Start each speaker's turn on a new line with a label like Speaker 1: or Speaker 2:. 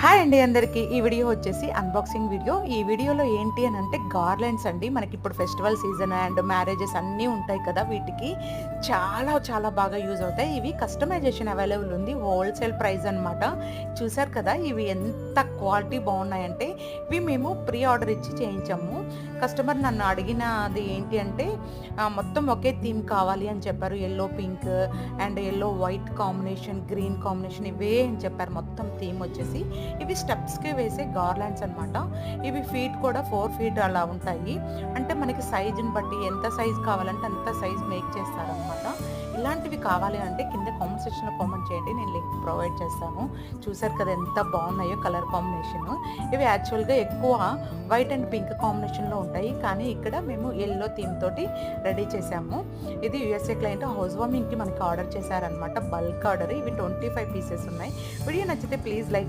Speaker 1: Hi అండి అందరికీ. ఈ వీడియో వచ్చేసి అన్బాక్సింగ్ వీడియో. ఈ వీడియోలో ఏంటి అని అంటే గార్లెండ్స్ అండి. మనకి ఇప్పుడు ఫెస్టివల్ సీజన్ అండ్ మ్యారేజెస్ అన్నీ ఉంటాయి కదా, వీటికి చాలా చాలా బాగా యూజ్ అవుతాయి. ఇవి కస్టమైజేషన్ అవైలబుల్ ఉంది, హోల్సేల్ ప్రైస్ అనమాట. చూసారు కదా ఇవి ఎంత క్వాలిటీ బాగున్నాయంటే, ఇవి మేము ప్రీ ఆర్డర్ ఇచ్చి చేయించాము. కస్టమర్ నన్ను అడిగినది ఏంటి అంటే మొత్తం ఒకే థీమ్ కావాలి అని చెప్పారు. Yellow pink and yellow white combination, green combination ఇవే అని చెప్పారు. మొత్తం థీమ్ వచ్చేసి ఇవి స్టెప్స్కి వేసే గార్లాండ్స్ అనమాట. ఇవి ఫీట్ కూడా 4 ఫీట్ అలా ఉంటాయి. అంటే మనకి సైజుని బట్టి ఎంత సైజ్ కావాలంటే అంత సైజ్ మేక్ చేస్తారనమాట. ఇలాంటివి కావాలి అంటే కింద కామెంట్ సెక్షన్లో కామెంట్ చేయండి, నేను లింక్ ప్రొవైడ్ చేస్తాను. చూసారు కదా ఎంత బాగున్నాయో కలర్ కాంబినేషన్. ఇవి యాక్చువల్గా ఎక్కువ వైట్ అండ్ పింక్ కాంబినేషన్లో ఉంటాయి, కానీ ఇక్కడ మేము ఎల్లో థీమ్ తోటి రెడీ చేసాము. ఇది యూఎస్ఏ క్లయింట్ హౌస్ వార్మింగ్కి మనకి ఆర్డర్ చేశారనమాట, బల్క్ ఆర్డర్. ఇవి 25 పీసెస్ ఉన్నాయి. వీడియో నచ్చితే ప్లీజ్ లైక్